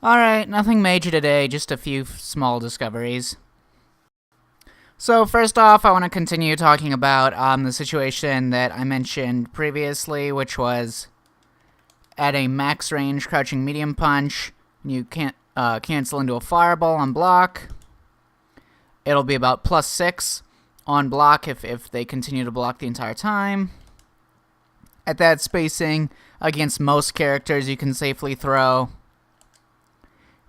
Alright, nothing major today, just a few small discoveries. So first off, I want to continue talking about the situation that I mentioned previously, which was at a max range crouching medium punch. You can't cancel into a fireball on block. It'll be about +6 on block if they continue to block the entire time. At that spacing, against most characters, you can safely throw.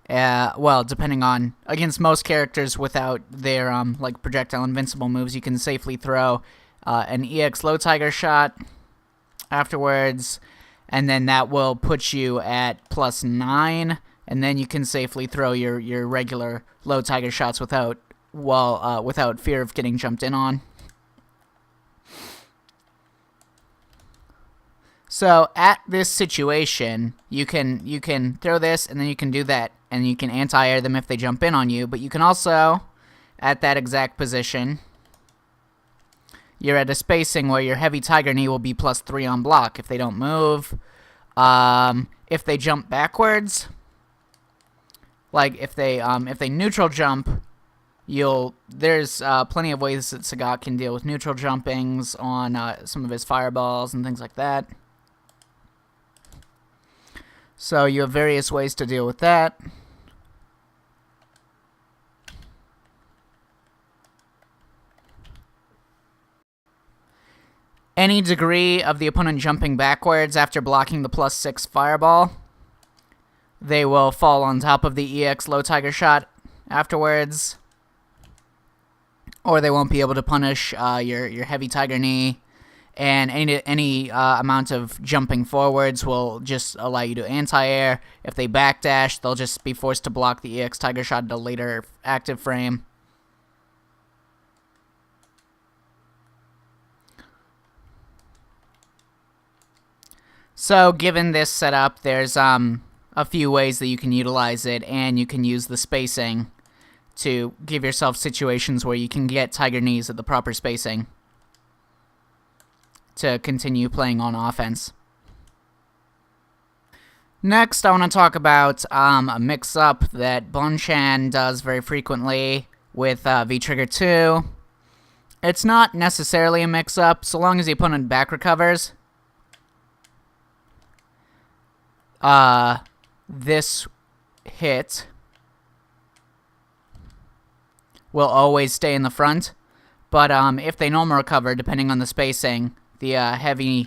Well, depending on against most characters without their like projectile invincible moves, you can safely throw an EX low tiger shot afterwards, and then that will put you at +9, and then you can safely throw your regular low tiger shots without fear of getting jumped in on. So at this situation, you can throw this, and then you can do that, and you can anti-air them if they jump in on you. But you can also, at that exact position, you're at a spacing where your heavy tiger knee will be +3 on block if they don't move. If they jump backwards, like if they neutral jump, there's plenty of ways that Sagat can deal with neutral jumpings on some of his fireballs and things like that. So you have various ways to deal with that. Any degree of the opponent jumping backwards after blocking the +6 fireball, they will fall on top of the EX low tiger shot afterwards, or they won't be able to punish your heavy tiger knee. And any amount of jumping forwards will just allow you to anti-air. If they backdash, they'll just be forced to block the EX tiger shot at a later active frame. So given this setup, there's a few ways that you can utilize it, and you can use the spacing to give yourself situations where you can get tiger knees at the proper spacing to continue playing on offense. Next, I want to talk about a mix-up that Bonchan does very frequently with v3.61. It's not necessarily a mix-up, so long as the opponent back recovers. This hit will always stay in the front, but if they normal recover, depending on the spacing, the heavy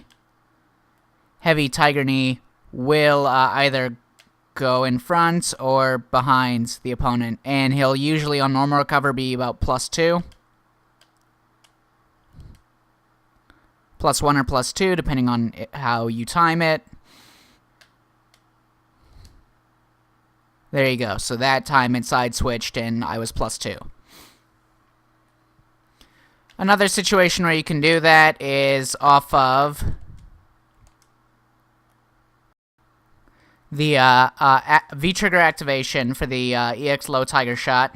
tiger knee will either go in front or behind the opponent, and he'll usually on normal recover be about +2, +1 or +2, depending on how you time it. There you go. So that time it side switched and I was +2. Another situation where you can do that is off of the V-trigger activation for the EX low tiger shot.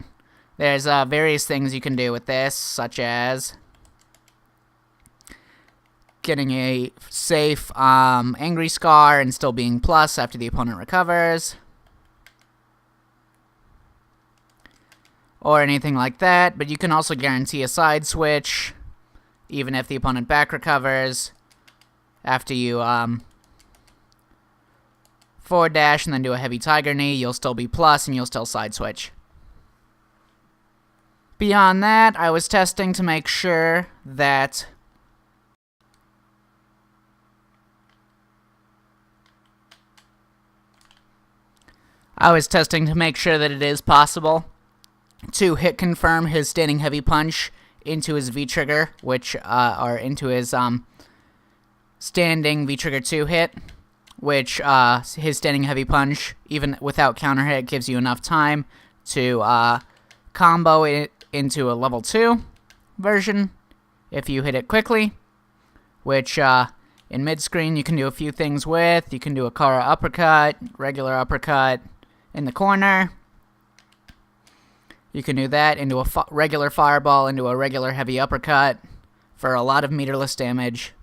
There's various things you can do with this, such as getting a safe angry scar and still being plus after the opponent recovers, or anything like that. But you can also guarantee a side switch even if the opponent back recovers after you forward dash and then do a heavy tiger knee. You'll still be plus and you'll still side switch. Beyond that, I was testing to make sure that it is possible to hit confirm his standing heavy punch into his V-trigger, or into his standing V-trigger 2 hit, which his standing heavy punch, even without counter hit, gives you enough time to combo it into a level 2 version if you hit it quickly, which in mid-screen you can do a few things with. You can do a Kara uppercut, regular uppercut in the corner. You can do that into a regular fireball, into a regular heavy uppercut for a lot of meterless damage.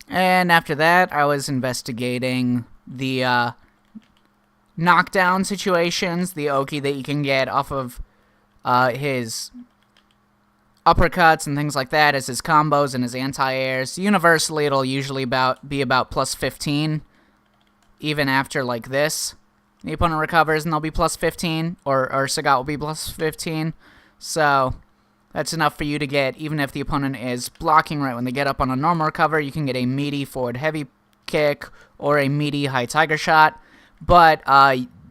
And after that, I was investigating the knockdown situations, the Oki that you can get off of his uppercuts and things like that, as his combos and his anti-airs. Universally, it'll usually be about plus 15, even after like this. The opponent recovers and they'll be plus 15, or Sagat will be plus 15. So that's enough for you to get, even if the opponent is blocking right when they get up on a normal recover, you can get a meaty forward heavy kick or a meaty high tiger shot. But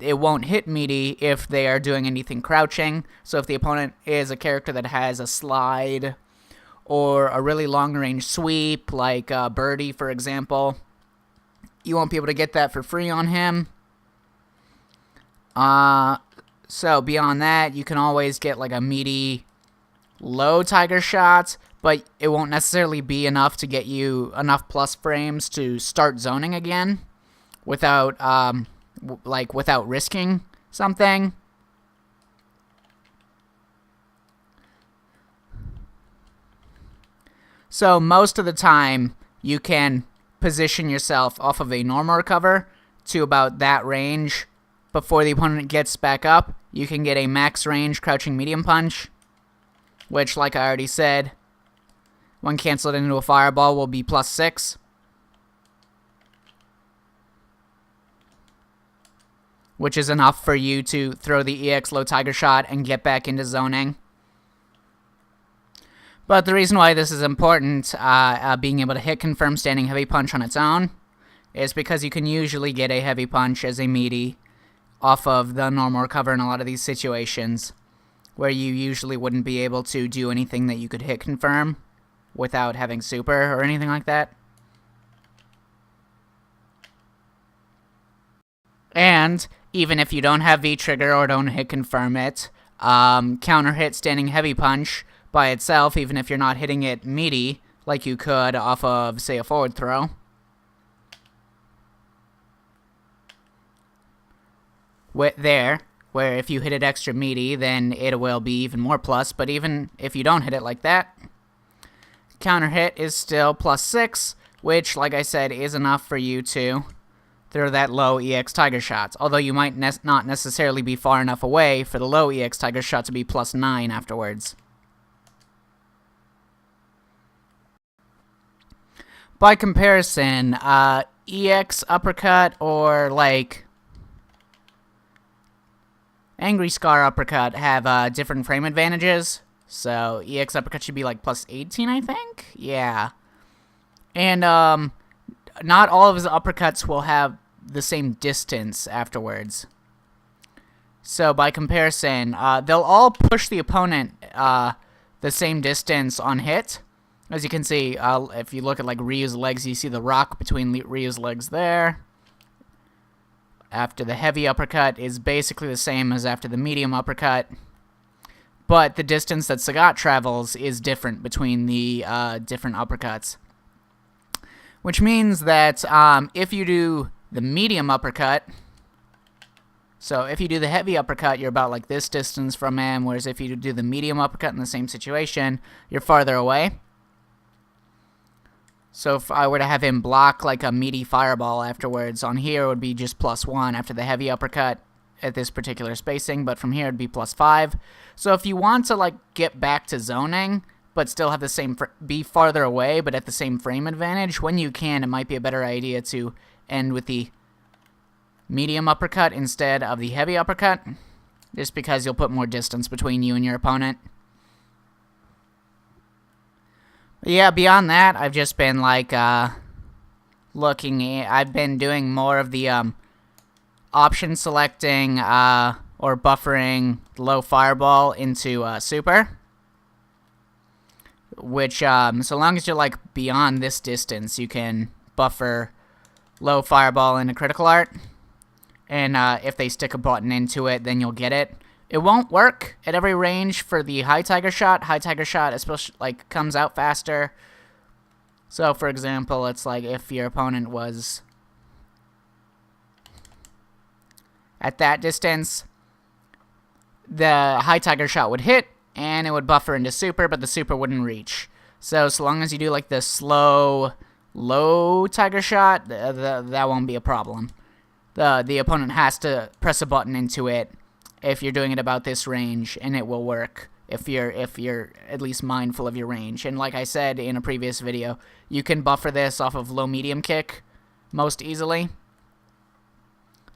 it won't hit meaty if they are doing anything crouching. So if the opponent is a character that has a slide or a really long-range sweep, like Birdie, for example, you won't be able to get that for free on him. So beyond that, you can always get like a meaty low tiger shot, but it won't necessarily be enough to get you enough plus frames to start zoning again without without risking something. So most of the time, you can position yourself off of a normal recover to about that range. Before the opponent gets back up, you can get a max range crouching medium punch, which, like I already said, when canceled into a fireball will be plus 6. Which is enough for you to throw the EX low tiger shot and get back into zoning. But the reason why this is important, being able to hit confirm standing heavy punch on its own, is because you can usually get a heavy punch as a meaty off of the normal recover in a lot of these situations, where you usually wouldn't be able to do anything that you could hit confirm without having super or anything like that. And even if you don't have V-trigger or don't hit confirm it, counter hit standing heavy punch by itself, even if you're not hitting it meaty like you could off of, say, a forward throw. Where if you hit it extra meaty, then it will be even more plus, but even if you don't hit it like that, counter hit is still plus 6, which, like I said, is enough for you to throw that low EX tiger shots, although you might not necessarily be far enough away for the low EX tiger shot to be plus 9 afterwards. By comparison, EX uppercut or like Angry Scar uppercut have different frame advantages. So EX uppercut should be like plus 18, I think? Yeah. And not all of his uppercuts will have the same distance afterwards. So by comparison, they'll all push the opponent the same distance on hit. As you can see, if you look at like Ryu's legs, you see the rock between Ryu's legs there. After the heavy uppercut is basically the same as after the medium uppercut. But the distance that Sagat travels is different between the different uppercuts. Which means that if you do the medium uppercut, so if you do the heavy uppercut, you're about like this distance from him, whereas if you do the medium uppercut in the same situation, you're farther away. So if I were to have him block like a meaty fireball afterwards, on here it would be just plus 1 after the heavy uppercut at this particular spacing, but from here it'd be plus 5. So if you want to like get back to zoning, but still have the same, be farther away, but at the same frame advantage, when you can, it might be a better idea to end with the medium uppercut instead of the heavy uppercut, just because you'll put more distance between you and your opponent. But yeah, beyond that, I've just been like I've been doing more of the option selecting or buffering low fireball into super. Which, so long as you're like beyond this distance, you can buffer low fireball into critical art. And if they stick a button into it, then you'll get it. It won't work at every range for the high tiger shot. High tiger shot especially like comes out faster. So for example, it's like if your opponent was at that distance, the high tiger shot would hit and it would buffer into super, but the super wouldn't reach. So long as you do like the slow, low tiger shot, that won't be a problem. the opponent has to press a button into it if you're doing it about this range, and it will work if you're at least mindful of your range. And like I said in a previous video, you can buffer this off of low medium kick most easily,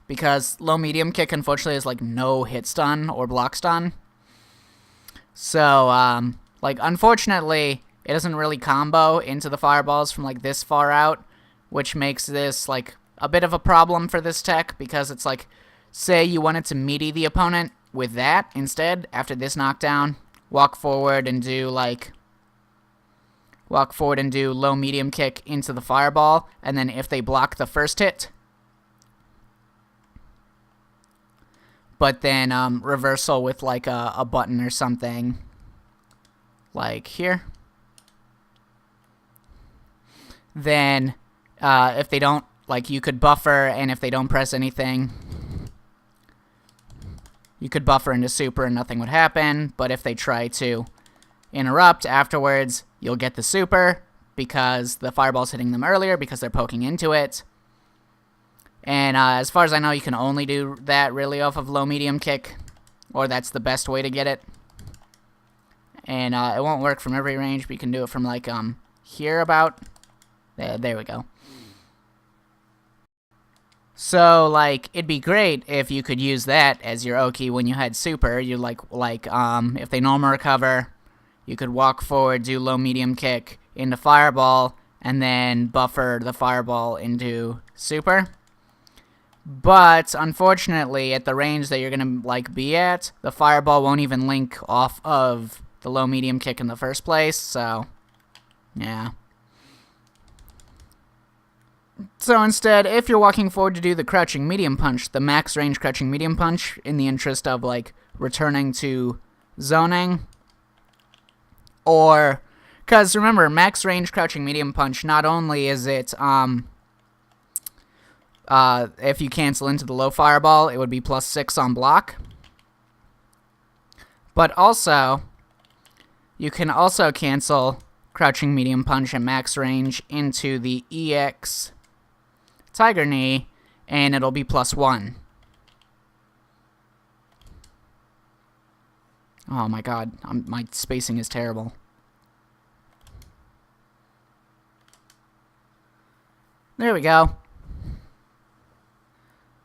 because low medium kick unfortunately is like no hit stun or block stun. So like unfortunately it doesn't really combo into the fireballs from like this far out, which makes this like a bit of a problem for this tech, because it's like, say you wanted to meaty the opponent with that instead after this knockdown, walk forward and do low medium kick into the fireball, and then if they block the first hit, but then reversal with like a button or something like here, then if they don't, like, you could buffer, and if they don't press anything, you could buffer into super and nothing would happen. But if they try to interrupt afterwards, you'll get the super because the fireball's hitting them earlier because they're poking into it. And as far as I know, you can only do that really off of low medium kick, or that's the best way to get it. And it won't work from every range, but you can do it from like here about. There we go. So, like, it'd be great if you could use that as your Oki when you had super. You if they normal recover, you could walk forward, do low medium kick into fireball, and then buffer the fireball into super. But unfortunately, at the range that you're gonna like be at, the fireball won't even link off of the low medium kick in the first place. So, yeah. So instead, if you're walking forward to do the crouching medium punch, the max range crouching medium punch, in the interest of like returning to zoning, or, because remember, max range crouching medium punch, not only is it if you cancel into the low fireball, it would be +6 on block, but also you can also cancel crouching medium punch at max range into the EX Tiger Knee, and it'll be +1. Oh my god, my spacing is terrible. There we go.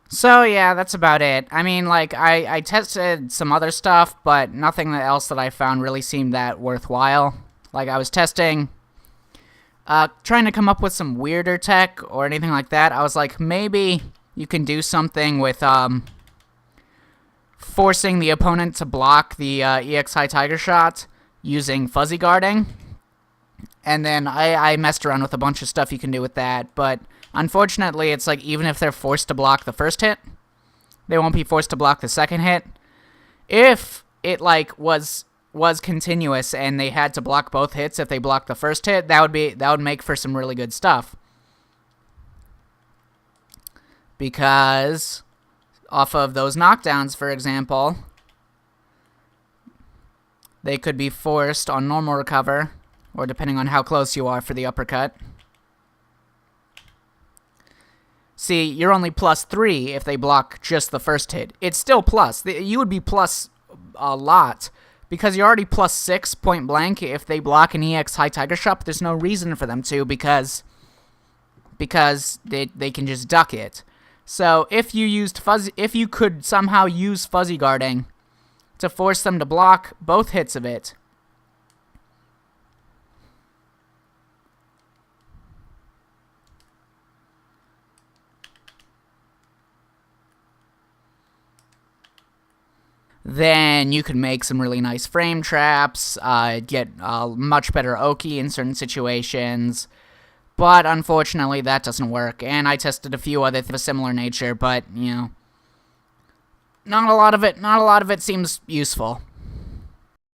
So yeah, that's about it. I mean, like, I tested some other stuff, but nothing else that I found really seemed that worthwhile. Like, I was testing, trying to come up with some weirder tech or anything like that. I was like, maybe you can do something with forcing the opponent to block the EX High Tiger shot using fuzzy guarding. And then I messed around with a bunch of stuff you can do with that, but unfortunately it's like, even if they're forced to block the first hit, they won't be forced to block the second hit. If it like was continuous and they had to block both hits, if they blocked the first hit, that would make for some really good stuff. Because off of those knockdowns, for example, they could be forced on normal recover, or depending on how close you are for the uppercut. See, you're only +3 if they block just the first hit. It's still plus. You would be plus a lot, because you're already +6 point blank if they block an EX High Tiger shot, but there's no reason for them to, because they can just duck it. So if you could somehow use fuzzy guarding to force them to block both hits of it, then you could make some really nice frame traps, get much better Oki in certain situations. But unfortunately, that doesn't work. And I tested a few other of a similar nature, but you know, not a lot of it seems useful.